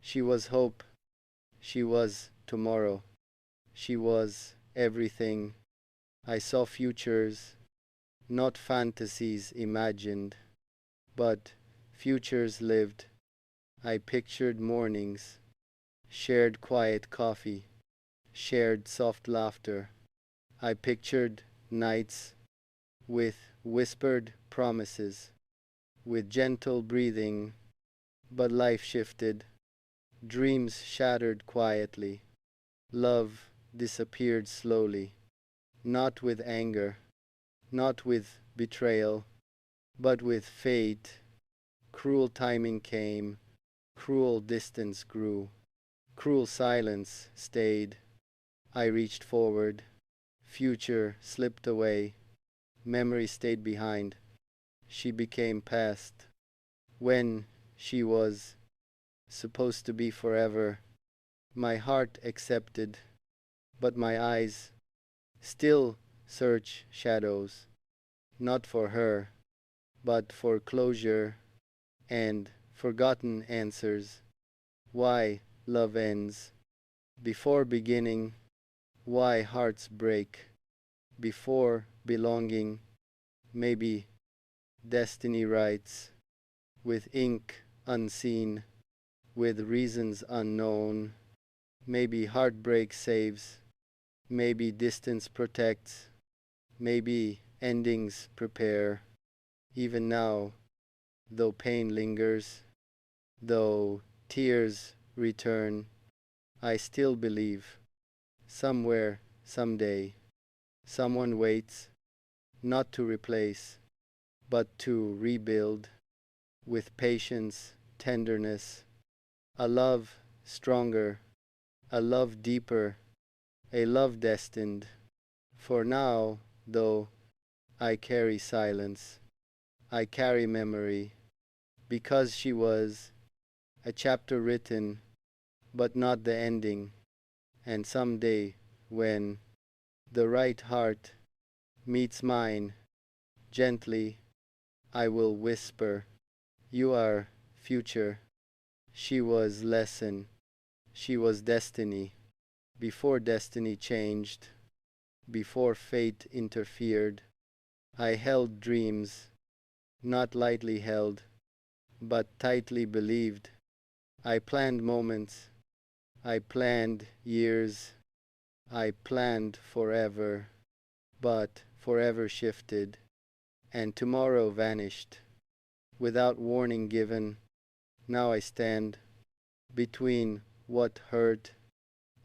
She was hope, she was tomorrow, she was everything. I saw futures, not fantasies imagined, but futures lived. I pictured mornings, shared quiet coffee, shared soft laughter. I pictured nights with whispered promises, with gentle breathing, but life shifted. Dreams shattered quietly. Love disappeared slowly, not with anger, not with betrayal, but with fate. Cruel timing came, cruel distance grew, cruel silence stayed. I reached forward, future slipped away, memory stayed behind. She became past. When she was supposed to be forever, my heart accepted, but my eyes still search shadows, not for her, but for closure and forgotten answers. Why love ends before beginning, why hearts break before belonging. Maybe destiny writes with ink unseen, with reasons unknown. Maybe heartbreak saves, maybe distance protects, maybe endings prepare. Even now, though pain lingers, though tears return, I still believe. Somewhere, someday, someone waits, not to replace, but to rebuild, with patience, tenderness, a love stronger, a love deeper, a love destined. For now, though, I carry silence, I carry memory, because she was a chapter written, but not the ending. And someday, when the right heart meets mine, gently I will whisper, "You are future." She was lesson, she was destiny, before destiny changed, before fate interfered. I held dreams, not lightly held, but tightly believed. I planned moments, I planned years, I planned forever, but forever shifted, and tomorrow vanished, without warning given. Now I stand between what hurt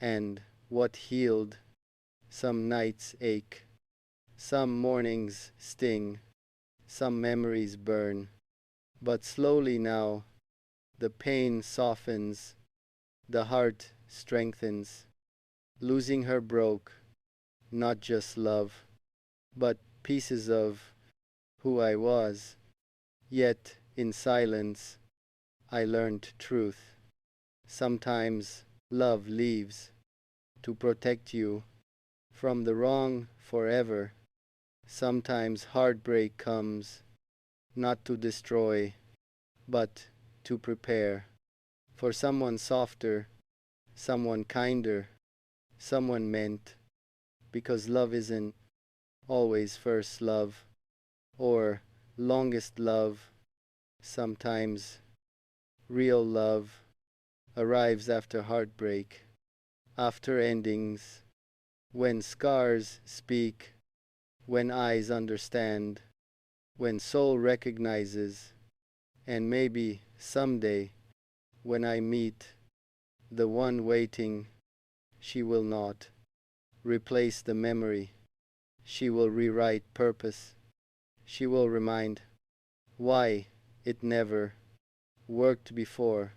and what healed. Some nights ache, some mornings sting, some memories burn, but slowly now the pain softens, the heart strengthens. Losing her broke not just love, but pieces of who I was. Yet in silence I learned truth. Sometimes love leaves to protect you from the wrong forever. Sometimes heartbreak comes not to destroy, but to prepare for someone softer, someone kinder, someone meant, because love isn't always first love or longest love. Sometimes real love arrives after heartbreak, after endings, when scars speak, when eyes understand, when soul recognizes. And maybe someday, when I meet the one waiting, she will not replace the memory. She will rewrite purpose. She will remind why it never worked before.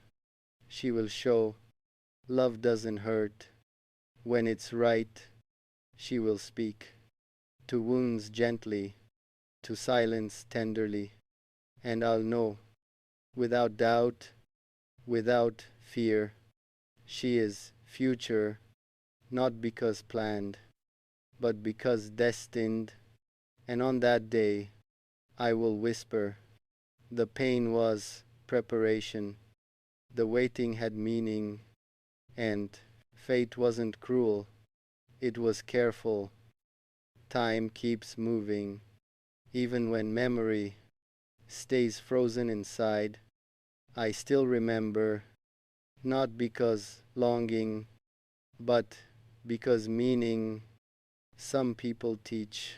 She will show love doesn't hurt. When it's right, she will speak to wounds gently, to silence tenderly, and I'll know without doubt, without fear, she is future, not because planned, but because destined. And on that day, I will whisper, the pain was preparation, The waiting had meaning, and fate wasn't cruel, it was careful. Time keeps moving, even when memory stays frozen inside. I still remember, not because longing, but because meaning. Some people teach,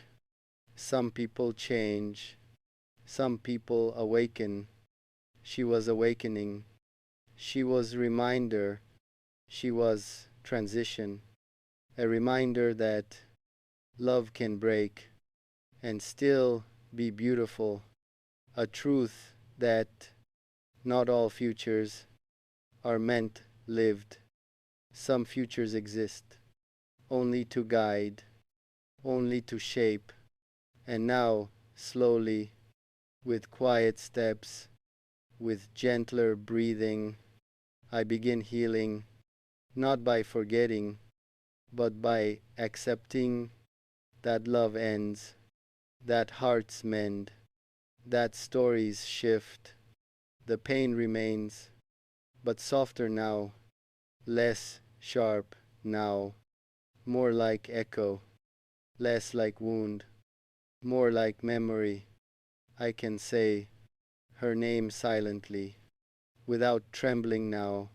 some people change, some people awaken. She was awakening. She was reminder. She was transition. A reminder that love can break and still be beautiful. A truth that not all futures are meant lived. Some futures exist only to guide, only to shape. And now, slowly, with quiet steps, with gentler breathing, I begin healing, not by forgetting, but by accepting that love ends, that hearts mend, that stories shift. The pain remains, but softer now, less sharp now, more like echo, less like wound, more like memory. I can say her name silently, without trembling now.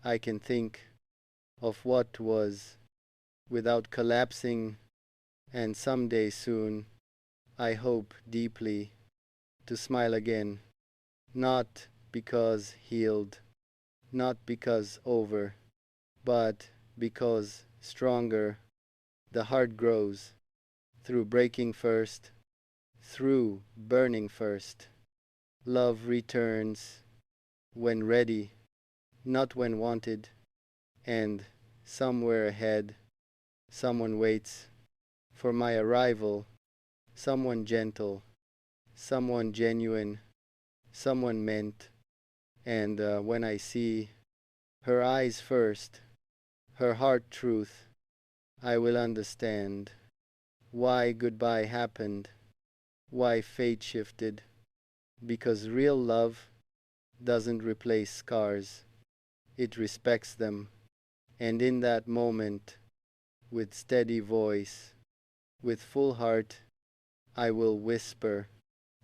I can think of what was, without collapsing, and someday soon, I hope deeply, to smile again, not because healed, not because over, but because stronger. The heart grows, through breaking first, through burning first. Love returns, when ready, not when wanted, and somewhere ahead, someone waits for my arrival, someone gentle, someone genuine, someone meant. And when I see her eyes first, her heart truth, I will understand why goodbye happened, why fate shifted, because real love doesn't replace scars, it respects them. And in that moment, with steady voice, with full heart, I will whisper,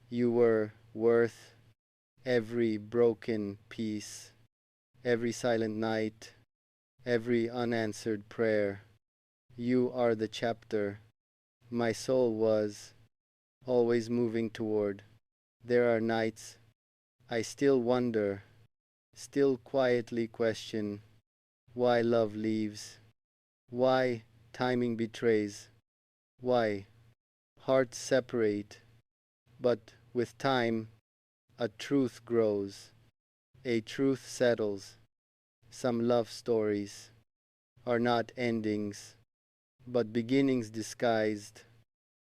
you were worth every broken piece, every silent night, every unanswered prayer. You are the chapter my soul was always moving toward. There are nights I still wonder, still quietly question why love leaves, why timing betrays, why hearts separate. But with time, a truth grows, a truth settles. Some love stories are not endings, but beginnings disguised.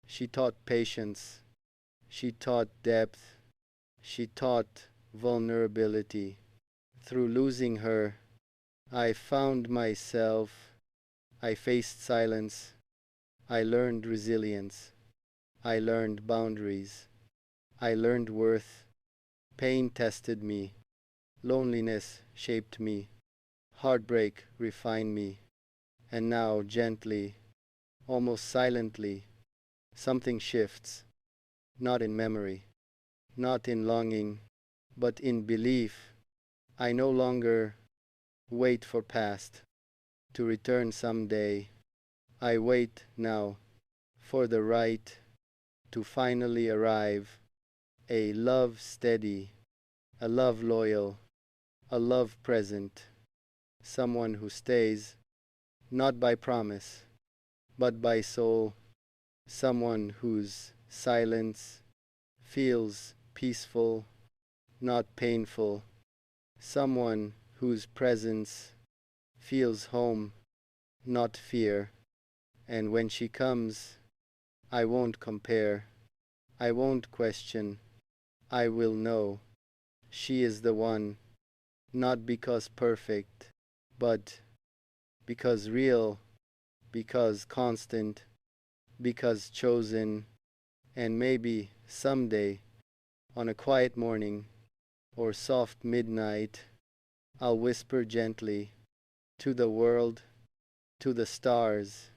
She taught patience, she taught depth, she taught vulnerability. Through losing her, I found myself. I faced silence, I learned resilience, I learned boundaries, I learned worth. Pain tested me, loneliness shaped me, heartbreak refined me, and now gently, almost silently, something shifts, not in memory, not in longing, but in belief. I no longer wait for past to return someday. I wait now for the right to finally arrive. A love steady, a love loyal, a love present, someone who stays, not by promise, but by soul, someone whose silence feels peaceful, not painful, someone whose presence feels home, not fear. And when she comes, I won't compare, I won't question, I will know she is the one, not because perfect, but because real, because constant, because chosen. And maybe someday, on a quiet morning or soft midnight, I'll whisper gently to the world, to the stars,